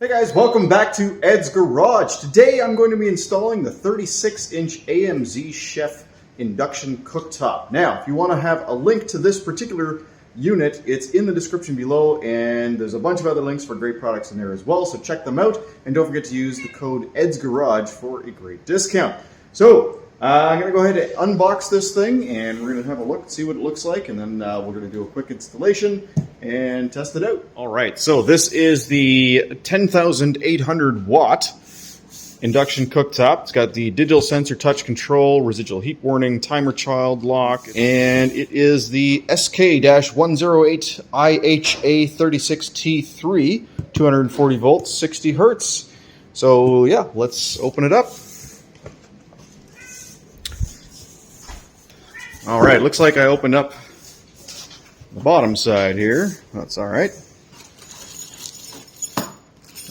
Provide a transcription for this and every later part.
Hey guys, welcome back to Ed's Garage. Today I'm going to be installing the 36-inch AMZCHEF Induction Cooktop. Now, if you want to have a link to this particular unit, it's in the description below, and there's a bunch of other links for great products in there as well, so check them out, and don't forget to use the code Ed's Garage for a great discount. So, I'm going to go ahead and unbox this thing, and we're going to have a look, see what it looks like, and then we're going to do a quick installation and test it out. All right, so this is the 10,800 watt induction cooktop. It's got the digital sensor touch control, residual heat warning, timer child lock, and it is the SK-108 IHA36T3, 240 volts, 60 hertz. So yeah, let's open it up. All right, looks like I opened up the bottom side here. That's all right.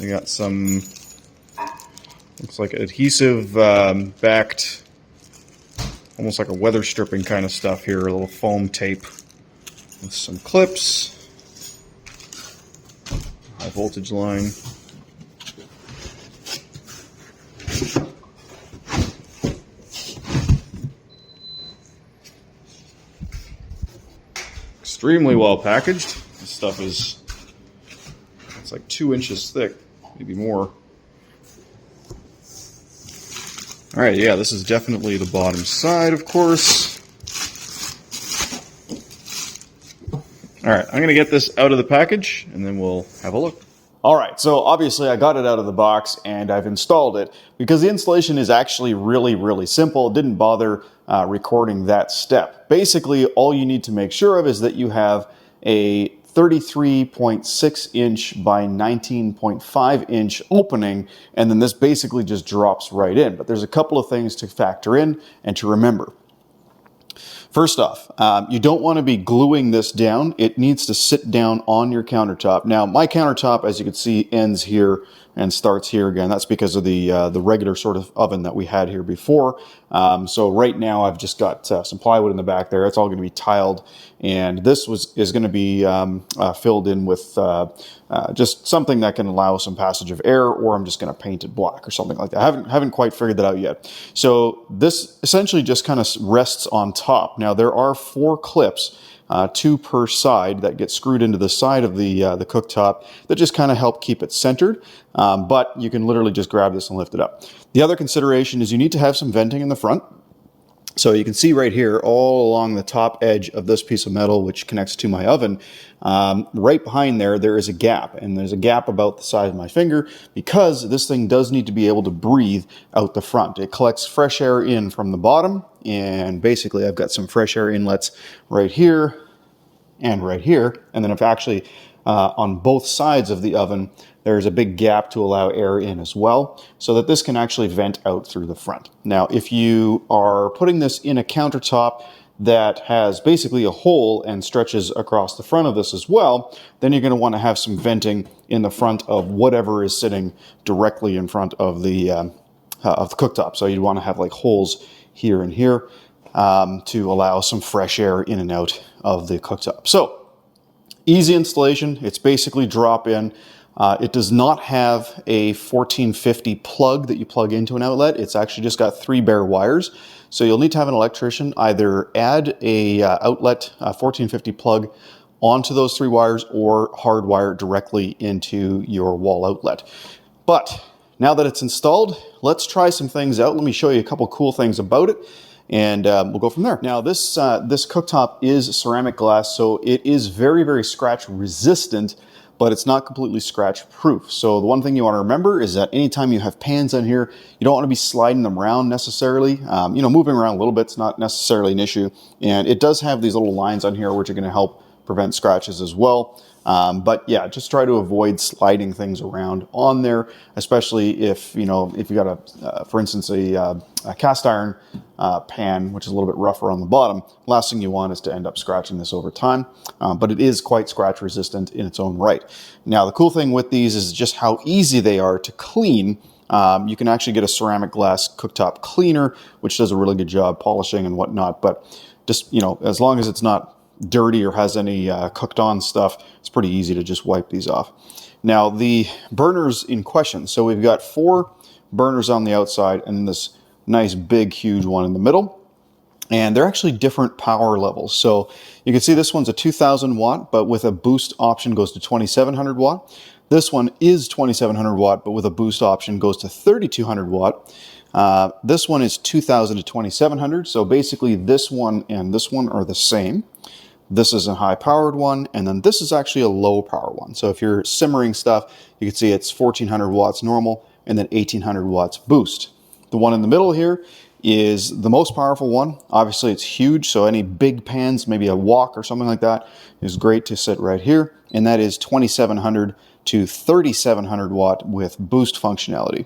We got some, looks like adhesive backed, almost like a weather stripping kind of stuff here, a little foam tape with some clips, high voltage line. Extremely well packaged. This stuff is, it's like 2 inches thick, maybe more. All right, yeah, this is definitely the bottom side, of course. All right, I'm going to get this out of the package, and then we'll have a look. All right, so obviously I got it out of the box and I've installed it because the installation is actually really simple. It didn't bother recording that step. Basically, all you need to make sure of is that you have a 33.6 inch by 19.5 inch opening, and then this basically just drops right in. But there's a couple of things to factor in and to remember. First off, you don't want to be gluing this down. It needs to sit down on your countertop. Now, my countertop, as you can see, ends here and starts here again. That's because of the regular sort of oven that we had here before. So right now, I've just got some plywood in the back there. It's all going to be tiled, and this is going to be filled in with just something that can allow some passage of air, or I'm just going to paint it black or something like that. I haven't quite figured that out yet. So this essentially just kind of rests on top. Now there are 4 clips, 2 per side, that get screwed into the side of the cooktop that just kind of help keep it centered. But you can literally just grab this and lift it up. The other consideration is you need to have some venting in the front. So you can see right here, all along the top edge of this piece of metal, which connects to my oven, right behind there is a gap. And there's a gap about the size of my finger because this thing does need to be able to breathe out the front. It collects fresh air in from the bottom, and basically I've got some fresh air inlets right here and right here. And then if actually on both sides of the oven, there's a big gap to allow air in as well, so that this can actually vent out through the front. Now, if you are putting this in a countertop that has basically a hole and stretches across the front of this as well, then you're going to want to have some venting in the front of whatever is sitting directly in front of the cooktop. So you'd want to have like holes here and here to allow some fresh air in and out of the cooktop. So easy installation. It's basically drop in. It does not have a 1450 plug that you plug into an outlet. It's actually just got 3 bare wires. So you'll need to have an electrician either add a outlet 1450 plug onto those 3 wires or hardwire directly into your wall outlet. But now that it's installed, let's try some things out. Let me show you a couple cool things about it, and we'll go from there. Now this cooktop is ceramic glass, so it is very scratch resistant, but it's not completely scratch proof. So the one thing you want to remember is that anytime you have pans on here, you don't want to be sliding them around necessarily. Moving around a little bit's not necessarily an issue. And it does have these little lines on here which are going to help prevent scratches as well. But yeah, just try to avoid sliding things around on there, especially if you got for instance, a cast iron pan, which is a little bit rougher on the bottom. Last thing you want is to end up scratching this over time. But it is quite scratch resistant in its own right. Now, the cool thing with these is just how easy they are to clean. You can actually get a ceramic glass cooktop cleaner, which does a really good job polishing and whatnot. But just, as long as it's not dirty or has any cooked on stuff, it's pretty easy to just wipe these off. Now the burners in question, so we've got 4 burners on the outside and this nice big huge one in the middle, and they're actually different power levels. So you can see this one's a 2000 watt, but with a boost option goes to 2700 watt. This one is 2700 watt, but with a boost option goes to 3200 watt. This one is 2000 to 2700, so basically this one and this one are the same. This is a high powered one, and then this is actually a low power one. So if you're simmering stuff, you can see it's 1400 watts normal and then 1800 watts boost. The one in the middle here is the most powerful one. Obviously it's huge, so any big pans, maybe a wok or something like that, is great to sit right here. And that is 2700 to 3700 watt with boost functionality.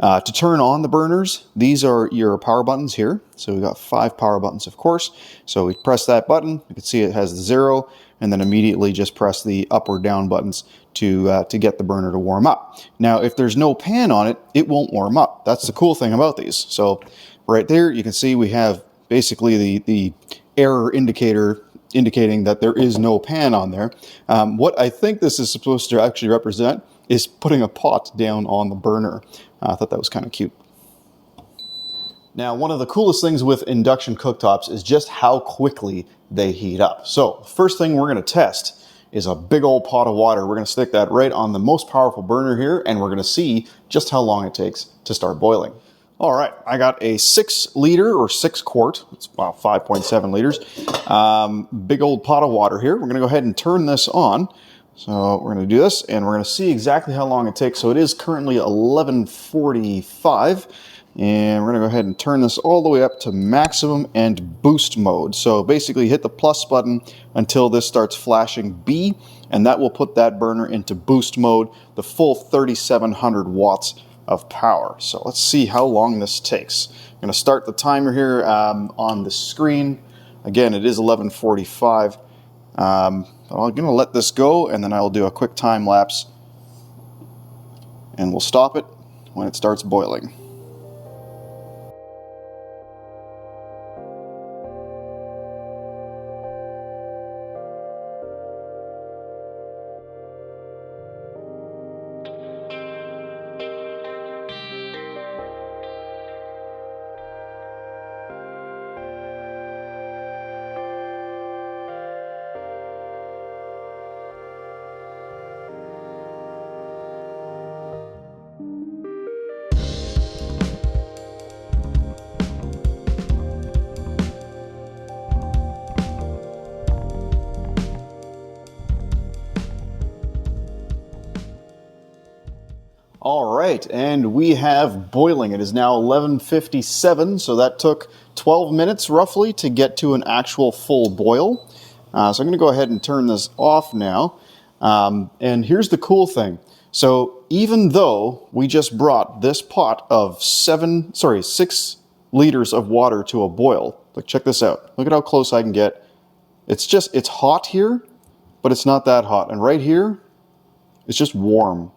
To turn on the burners, these are your power buttons here. So we've got 5 power buttons, of course. So we press that button, you can see it has the 0, and then immediately just press the up or down buttons to get the burner to warm up. Now, if there's no pan on it, it won't warm up. That's the cool thing about these. So right there, you can see we have basically the error indicator indicating that there is no pan on there. What I think this is supposed to actually represent is putting a pot down on the burner. I thought that was kind of cute. Now, one of the coolest things with induction cooktops is just how quickly they heat up. So first thing we're going to test is a big old pot of water. We're going to stick that right on the most powerful burner here, and we're going to see just how long it takes to start boiling. All right, I got a 6 liter or 6 quart, it's about 5.7 liters, big old pot of water here. We're going to go ahead and turn this on. So we're going to do this, and we're going to see exactly how long it takes. So it is currently 11:45, and we're going to go ahead and turn this all the way up to maximum and boost mode. So basically hit the plus button until this starts flashing B, and that will put that burner into boost mode, the full 3700 watts of power. So let's see how long this takes. I'm going to start the timer here on the screen. Again, it is 11:45. I'm going to let this go, and then I'll do a quick time lapse, and we'll stop it when it starts boiling. All right, and we have boiling. It is now 11:57, so that took 12 minutes roughly to get to an actual full boil. So I'm going to go ahead and turn this off now. And here's the cool thing. So even though we just brought this pot of 6 liters of water to a boil, like check this out. Look at how close I can get. It's hot here, but it's not that hot. And right here, it's just warm.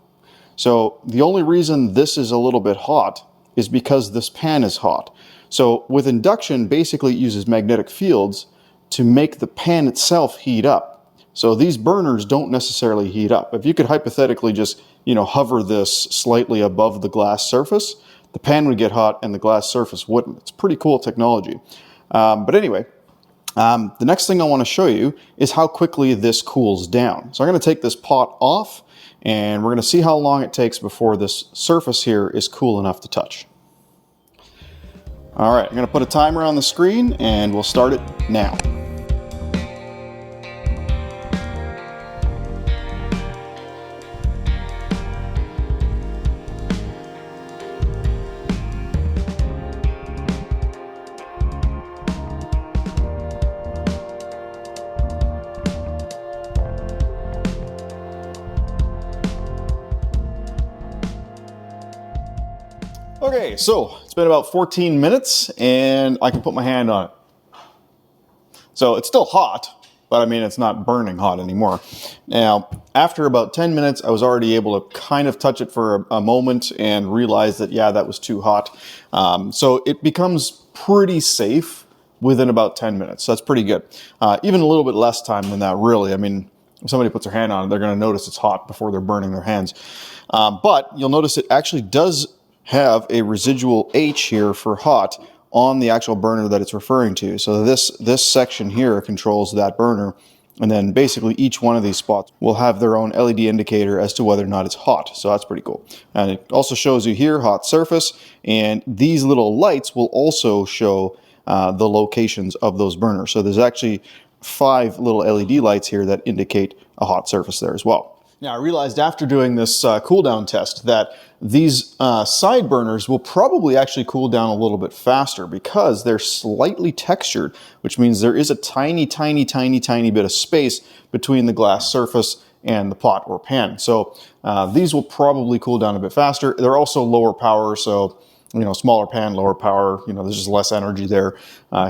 So the only reason this is a little bit hot is because this pan is hot. So with induction, basically it uses magnetic fields to make the pan itself heat up. So these burners don't necessarily heat up. If you could hypothetically just, hover this slightly above the glass surface, the pan would get hot and the glass surface wouldn't. It's pretty cool technology. But anyway, the next thing I want to show you is how quickly this cools down. So I'm going to take this pot off, and we're going to see how long it takes before this surface here is cool enough to touch. All right, I'm going to put a timer on the screen, and we'll start it now. Okay, so it's been about 14 minutes and I can put my hand on it. So it's still hot, but I mean, it's not burning hot anymore. Now, after about 10 minutes, I was already able to kind of touch it for a moment and realize that, yeah, that was too hot. So it becomes pretty safe within about 10 minutes. So that's pretty good. Even a little bit less time than that, really. I mean, if somebody puts their hand on it, they're going to notice it's hot before they're burning their hands. But you'll notice it actually does have a residual H here for hot on the actual burner that it's referring to. So this section here controls that burner. And then basically each one of these spots will have their own LED indicator as to whether or not it's hot. So that's pretty cool. And it also shows you here hot surface, and these little lights will also show the locations of those burners. So there's actually 5 little LED lights here that indicate a hot surface there as well. Now, I realized after doing this cool down test that these side burners will probably actually cool down a little bit faster because they're slightly textured, which means there is a tiny bit of space between the glass surface and the pot or pan. So these will probably cool down a bit faster. They're also lower power, so smaller pan, lower power, there's just less energy there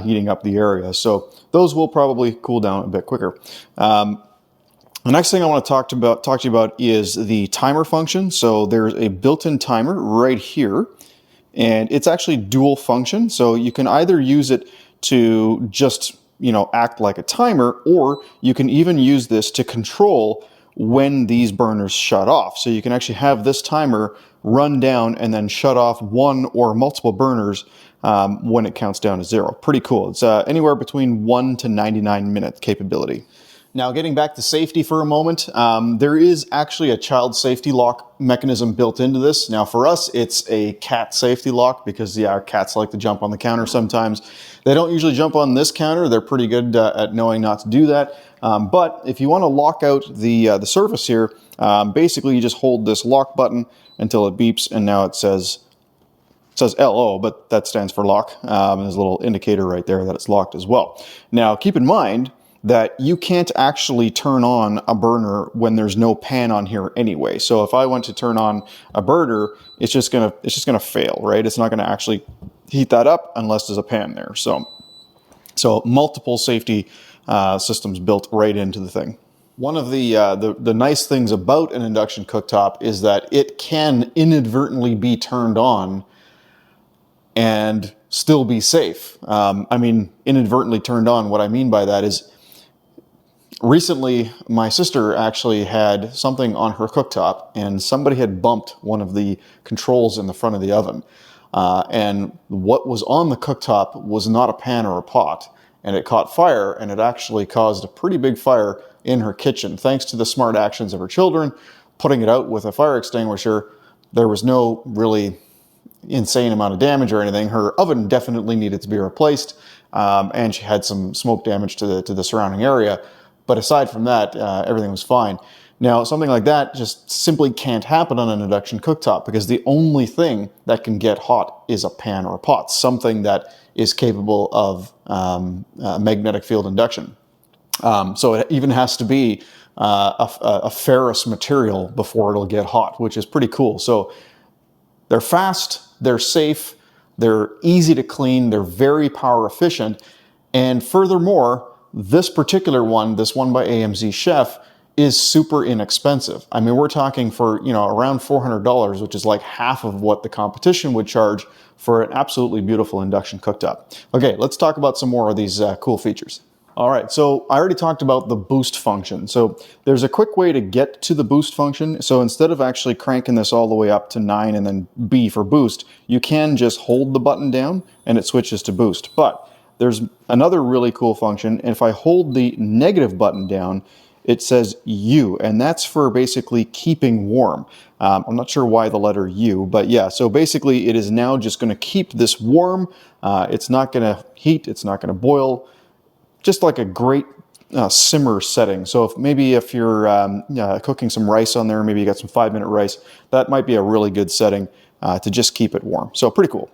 heating up the area. So those will probably cool down a bit quicker. The next thing I want to talk to you about is the timer function. So there's a built-in timer right here, and it's actually dual function. So you can either use it to just, act like a timer, or you can even use this to control when these burners shut off. So you can actually have this timer run down and then shut off one or multiple burners when it counts down to 0. Pretty cool. It's anywhere between 1 to 99 minute capability. Now, getting back to safety for a moment, there is actually a child safety lock mechanism built into this. Now, for us, it's a cat safety lock because, our cats like to jump on the counter sometimes. They don't usually jump on this counter. They're pretty good at knowing not to do that. But if you want to lock out the surface here, basically you just hold this lock button until it beeps, and now it says LO, but that stands for lock. And there's a little indicator right there that it's locked as well. Now, keep in mind that you can't actually turn on a burner when there's no pan on here anyway. So if I went to turn on a burner, it's just gonna fail, right? It's not gonna actually heat that up unless there's a pan there. So multiple safety systems built right into the thing. One of the nice things about an induction cooktop is that it can inadvertently be turned on and still be safe. Inadvertently turned on, what I mean by that is, recently, my sister actually had something on her cooktop, and somebody had bumped one of the controls in the front of the oven. And what was on the cooktop was not a pan or a pot, and it caught fire, and it actually caused a pretty big fire in her kitchen. Thanks to the smart actions of her children, putting it out with a fire extinguisher, there was no really insane amount of damage or anything. Her oven definitely needed to be replaced, and she had some smoke damage to the surrounding area. But aside from that, everything was fine. Now, something like that just simply can't happen on an induction cooktop because the only thing that can get hot is a pan or a pot, something that is capable of magnetic field induction. So it even has to be a ferrous material before it'll get hot, which is pretty cool. So they're fast, they're safe, they're easy to clean, they're very power efficient, and furthermore, this particular one, this one by AMZCHEF, is super inexpensive. I mean, we're talking for, around $400, which is like half of what the competition would charge for an absolutely beautiful induction cooktop. Okay, let's talk about some more of these cool features. All right, so I already talked about the boost function. So there's a quick way to get to the boost function. So instead of actually cranking this all the way up to 9 and then B for boost, you can just hold the button down and it switches to boost. But there's another really cool function, and if I hold the negative button down, it says U, and that's for basically keeping warm. I'm not sure why the letter U, but yeah, so basically it is now just going to keep this warm. It's not going to heat, it's not going to boil, just like a great simmer setting. So if you're cooking some rice on there, maybe you got some 5-minute rice, that might be a really good setting to just keep it warm. So pretty cool.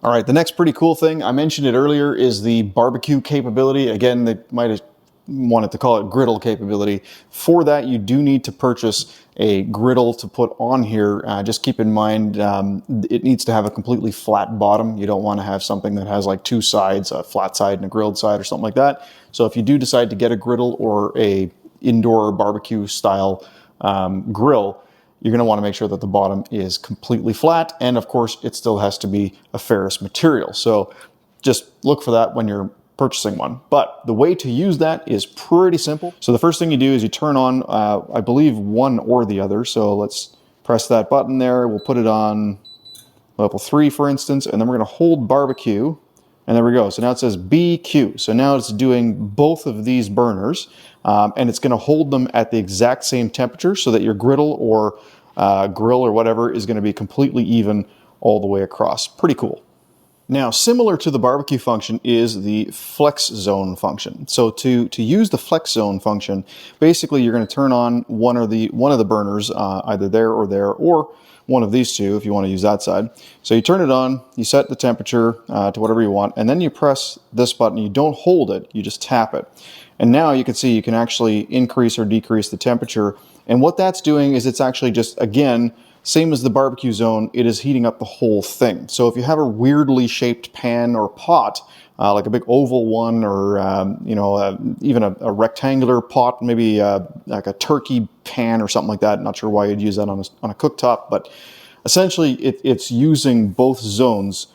All right, the next pretty cool thing, I mentioned it earlier, is the barbecue capability. Again, they might have wanted to call it griddle capability. For that, you do need to purchase a griddle to put on here. Just keep in mind, it needs to have a completely flat bottom. You don't want to have something that has like 2 sides, a flat side and a grilled side or something like that. So if you do decide to get a griddle or a indoor barbecue style grill, you're going to want to make sure that the bottom is completely flat, and of course it still has to be a ferrous material. So just look for that when you're purchasing one. But the way to use that is pretty simple. So the first thing you do is you turn on, I believe, one or the other. So let's press that button there. We'll put it on level 3, for instance, and then we're going to hold barbecue. And there we go. So now it says BQ. So now it's doing both of these burners, and it's going to hold them at the exact same temperature so that your griddle or grill or whatever is going to be completely even all the way across. Pretty cool. Now, similar to the barbecue function is the flex zone function. So to use the flex zone function, basically you're going to turn on one of the burners, either there, or one of these two if you want to use that side. So you turn it on, you set the temperature to whatever you want, and then you press this button. You don't hold it, you just tap it. And now you can see you can actually increase or decrease the temperature. And what that's doing is it's actually just, again, same as the barbecue zone, it is heating up the whole thing. So if you have a weirdly shaped pan or pot, like a big oval one, or even a rectangular pot, maybe like a turkey pan or something like that. Not sure why you'd use that on a cooktop, but essentially it's using both zones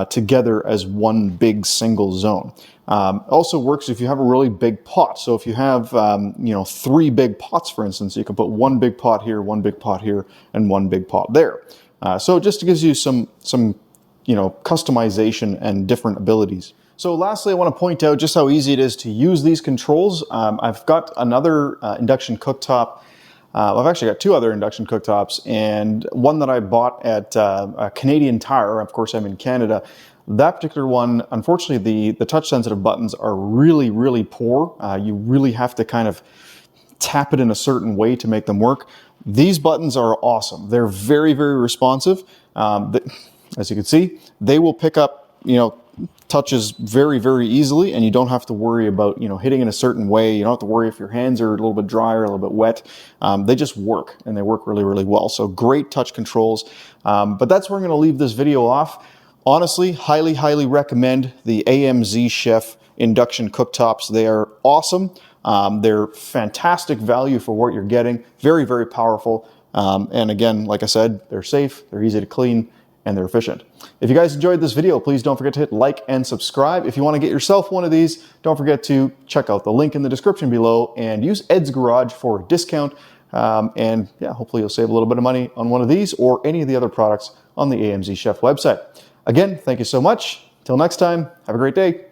together as one big single zone. Also works if you have a really big pot. So if you have 3 big pots, for instance, you can put one big pot here, one big pot here, and one big pot there. So it just gives you some customization and different abilities. So lastly, I want to point out just how easy it is to use these controls. I've got another induction cooktop. I've actually got 2 other induction cooktops, and one that I bought at a Canadian Tire. Of course, I'm in Canada. That particular one, unfortunately, the touch-sensitive buttons are really, really poor. You really have to kind of tap it in a certain way to make them work. These buttons are awesome. They're very, very responsive. As you can see, they will pick up, touches very, very easily, and you don't have to worry about, hitting in a certain way. You don't have to worry if your hands are a little bit dry or a little bit wet. They just work, and they work really, really well. So great touch controls. But that's where I'm going to leave this video off. Honestly, highly, highly recommend the AMZCHEF induction cooktops. They are awesome. They're fantastic value for what you're getting. Very, very powerful. And again, like I said, they're safe, they're easy to clean, and they're efficient. If you guys enjoyed this video, please don't forget to hit like and subscribe. If you want to get yourself one of these, don't forget to check out the link in the description below and use Ed's Garage for a discount. And yeah, hopefully you'll save a little bit of money on one of these or any of the other products on the AMZCHEF website. Again, thank you so much. Till next time, have a great day.